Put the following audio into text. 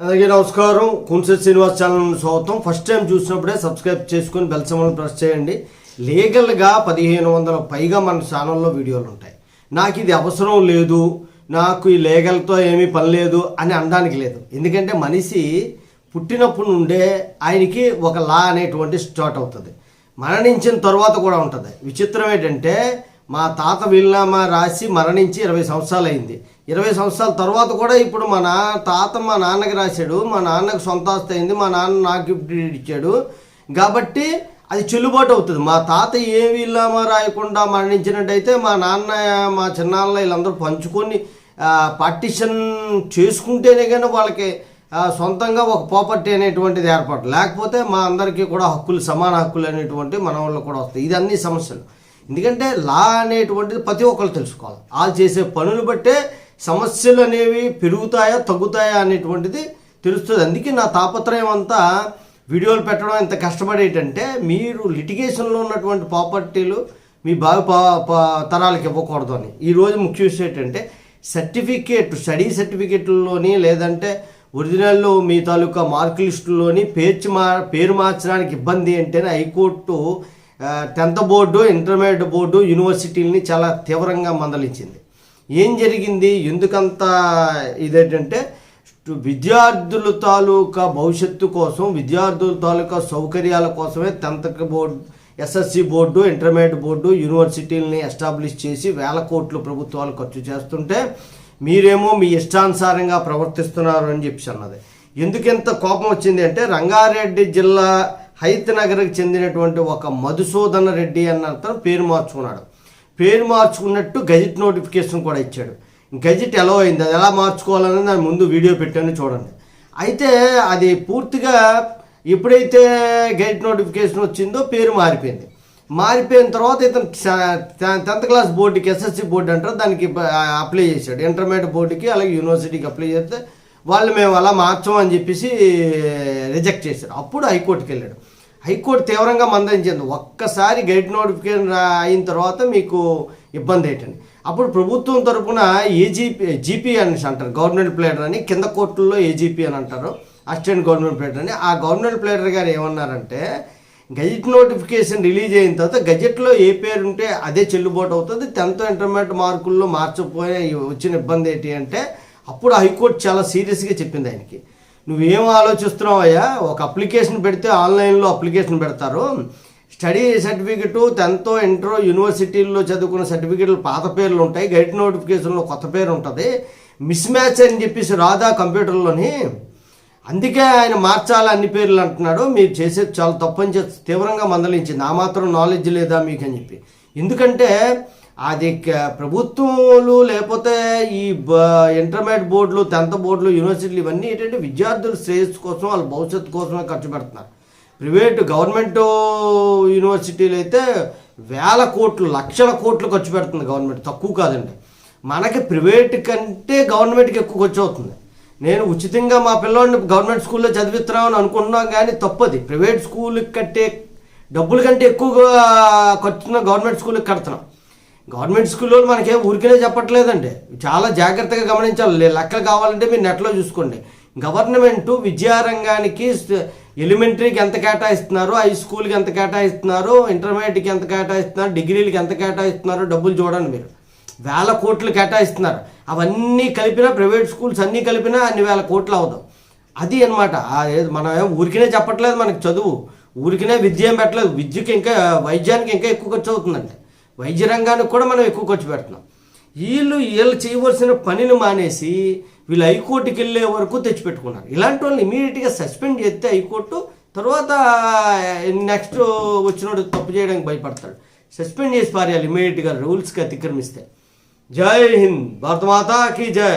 అలాగే నమస్కారం. కుంసెట్ శ్రీనివాస్ ఛానల్ స్వాగతం. ఫస్ట్ టైం చూసినప్పుడే సబ్స్క్రైబ్ చేసుకొని బెల్ సింబల్ ప్రెస్ చేయండి. లీగల్గా 1500 పైగా మన ఛానల్లో వీడియోలు ఉంటాయి. నాకు ఇది అవసరం లేదు, నాకు ఈ లీగల్తో ఏమీ పని లేదు అని అనడానికి లేదు. ఎందుకంటే మనిషి పుట్టినప్పుడు నుండే ఆయనకి ఒక లా అనేటువంటి స్టార్ట్ అవుతుంది, మరణించిన తర్వాత కూడా ఉంటుంది. విచిత్రం ఏంటంటే మా తాత వీలునామా రాసి మరణించి 20 సంవత్సరాలు అయింది. 20 సంవత్సరాల తర్వాత కూడా ఇప్పుడు మా తాత మా నాన్నకి రాశాడు, మా నాన్నకు సొంత ఆస్తి అయింది, మా నాన్న నాకు ఇచ్చాడు కాబట్టి అది చెల్లుబాటు అవుతుంది. మా తాత ఏ వీలునామా రాయకుండా మరణించినట్టయితే మా నాన్న మా చిన్నాన్న వీళ్ళందరూ పంచుకొని పార్టిషన్ చేసుకుంటేనే కానీ వాళ్ళకి సొంతంగా ఒక ప్రాపర్టీ అనేటువంటిది ఏర్పాటు, లేకపోతే మా అందరికీ కూడా హక్కులు, సమాన హక్కులు అనేటువంటి మన వాళ్ళు కూడా వస్తాయి. ఇది అన్ని సమస్యలు. ఎందుకంటే లా అనేటువంటిది ప్రతి ఒక్కరు తెలుసుకోవాలి. వాళ్ళు చేసే పనులు బట్టే సమస్యలు అనేవి పెరుగుతాయా తగ్గుతాయా అనేటువంటిది తెలుస్తుంది. అందుకే నా తాపత్రయం అంతా వీడియోలు పెట్టడం ఎంత కష్టపడేటంటే మీరు లిటిగేషన్లో ఉన్నటువంటి ప్రాపర్టీలు మీ భావి తరాలకు ఇవ్వకూడదు అని. ఈరోజు ముఖ్య విషయం ఏంటంటే సర్టిఫికేట్, స్టడీ సర్టిఫికేట్లోని లేదంటే ఒరిజినల్లో మీ తాలూకా మార్క్ లిస్టులోని పేరు మార్చడానికి ఇబ్బంది అంటేనే high court 10th board, intermediate board, యూనివర్సిటీలని చాలా తీవ్రంగా మందలించింది. ఏం జరిగింది, ఎందుకంత ఇదేంటంటే విద్యార్థుల తాలూకా భవిష్యత్తు కోసం, విద్యార్థుల తాలూకా సౌకర్యాల కోసమే 10th board, SSC board, intermediate board, యూనివర్సిటీలని ఎస్టాబ్లిష్ చేసి వేల కోట్లు ప్రభుత్వాలు ఖర్చు చేస్తుంటే మీరేమో మీ ఇష్టానుసారంగా ప్రవర్తిస్తున్నారు అని చెప్పి అన్నది. ఎందుకెంత కోపం వచ్చింది అంటే రంగారెడ్డి జిల్లా హైత్ నగర్కి చెందినటువంటి ఒక మధుసూదన రెడ్డి అన్న అతను పేరు మార్చుకున్నాడు. పేరు మార్చుకున్నట్టు గెజిట్ నోటిఫికేషన్ కూడా ఇచ్చాడు. గెజిట్ ఎలా అయింది, అది ఎలా మార్చుకోవాలని దాని ముందు వీడియో పెట్టాను చూడండి. అయితే అది పూర్తిగా ఎప్పుడైతే గెజిట్ నోటిఫికేషన్ వచ్చిందో పేరు మారిపోయింది. మారిపోయిన తర్వాత ఇతను 10th క్లాస్ బోర్డుకి, ఎస్ఎస్సి బోర్డు అంటారు, దానికి అప్లై చేశాడు. ఇంటర్మీడియట్ బోర్డుకి అలాగే యూనివర్సిటీకి అప్లై చేస్తే వాళ్ళు మేము అలా మార్చమని చెప్పేసి రిజెక్ట్ చేశారు. అప్పుడు హైకోర్టుకి వెళ్ళాడు. హైకోర్టు తీవ్రంగా మందలించింది. ఒక్కసారి గైడ్ నోటిఫికేషన్ అయిన తర్వాత మీకు ఇబ్బంది ఏంటని. అప్పుడు ప్రభుత్వం తరఫున జీపీ అని అంటారు, గవర్నమెంట్ ప్లేడర్ అని, కింద కోర్టుల్లో ఏజీపీ అని అంటారు, అసిస్టెంట్ గవర్నమెంట్ ప్లేడర్ అని. ఆ గవర్నమెంట్ ప్లేడర్ గారు ఏమన్నారంటే గెజిట్ నోటిఫికేషన్ రిలీజ్ అయిన తర్వాత గెజెట్లో ఏ పేరు ఉంటే అదే చెల్లుబాటు అవుతుంది, 10th ఇంటర్మీడియట్ మార్కుల్లో మార్చకపోయే వచ్చిన ఇబ్బంది ఏంటి అంటే అప్పుడు హైకోర్టు చాలా సీరియస్గా చెప్పింది ఆయనకి. నువ్వేం ఆలోచిస్తున్నావు అయ్యా, ఒక అప్లికేషన్ పెడితే ఆన్లైన్లో అప్లికేషన్ పెడతారు, స్టడీ సర్టిఫికెటు 10th ఇంటర్ యూనివర్సిటీల్లో చదువుకున్న సర్టిఫికెట్లు పాత పేర్లు ఉంటాయి, గైడ్ నోటిఫికేషన్లో కొత్త పేరు ఉంటుంది, మిస్ మ్యాచ్ అని చెప్పేసి రాదా కంప్యూటర్లోని, అందుకే ఆయన మార్చాలి అన్ని పేర్లు అంటున్నాడు, మీరు చేసేది చాలా తప్పని చెప్పి తీవ్రంగా మందలించింది. ఆ మాత్రం నాలెడ్జ్ లేదా మీకు అని చెప్పి. ఎందుకంటే అది ప్రభుత్వాలు లేకపోతే ఈ ఇంటర్మీడియట్ బోర్డులు, 10th బోర్డులు, యూనివర్సిటీలు ఇవన్నీ ఏంటంటే విద్యార్థుల శ్రేయస్సు కోసం, వాళ్ళ భవిష్యత్తు కోసమే ఖర్చు పెడుతున్నారు. ప్రైవేటు గవర్నమెంట్ యూనివర్సిటీలు అయితే వేల కోట్లు, లక్షల కోట్లు ఖర్చు పెడుతుంది గవర్నమెంట్, తక్కువ కాదండి. మనకి ప్రైవేట్ కంటే గవర్నమెంట్కి ఎక్కువ ఖర్చు అవుతుంది. నేను ఉచితంగా మా పిల్లవాడిని గవర్నమెంట్ స్కూల్లో చదివిస్తున్నామని అనుకుంటున్నాం, కానీ తప్పది. ప్రైవేట్ స్కూల్కి కట్టే డబ్బుల కంటే ఎక్కువగా ఖర్చున్న గవర్నమెంట్ స్కూల్కి కడుతున్నాం. గవర్నమెంట్ స్కూల్లో మనకేం ఊరికనే చెప్పట్లేదండి, చాలా జాగ్రత్తగా గమనించాలి. లెక్కలు కావాలంటే మీరు నెట్లో చూసుకోండి. గవర్నమెంటు విద్యారంగానికి ఎలిమెంటరీకి ఎంత కేటాయిస్తున్నారు, హై స్కూల్కి ఎంత కేటాయిస్తున్నారు, ఇంటర్మీడియట్కి ఎంత కేటాయిస్తున్నారు, డిగ్రీలకి ఎంత కేటాయిస్తున్నారు, డబ్బులు చూడండి మీరు. వేల కోట్లు కేటాయిస్తున్నారు. అవన్నీ కలిపినా, ప్రైవేట్ స్కూల్స్ అన్నీ కలిపినా అన్ని వేల కోట్లు అవుతాం. అది అనమాట. మనం ఊరికనే చెప్పట్లేదు, మనకి చదువు ఊరికనే విద్య ఏం పెట్టలేదు. విద్యకి ఇంకా, వైద్యానికి ఇంకా ఎక్కువ ఖర్చు అవుతుందండి. వైద్య రంగానికి కూడా మనం ఎక్కువ ఖర్చు పెడుతున్నాం. వీళ్ళు చేయవలసిన పనిని మానేసి వీళ్ళు హైకోర్టుకి వెళ్ళే వరకు తెచ్చిపెట్టుకున్నారు. ఇలాంటి వాళ్ళని ఇమీడియట్గా సస్పెండ్ చేస్తే హైకోర్టు తర్వాత నెక్స్ట్ వచ్చినోడు తప్పు చేయడానికి భయపడతాడు. సస్పెండ్ చేసి పారేయాలి ఇమీడియట్గా, రూల్స్కి అతిక్రమిస్తే. జై హింద్, భారత మాతా కీ జై.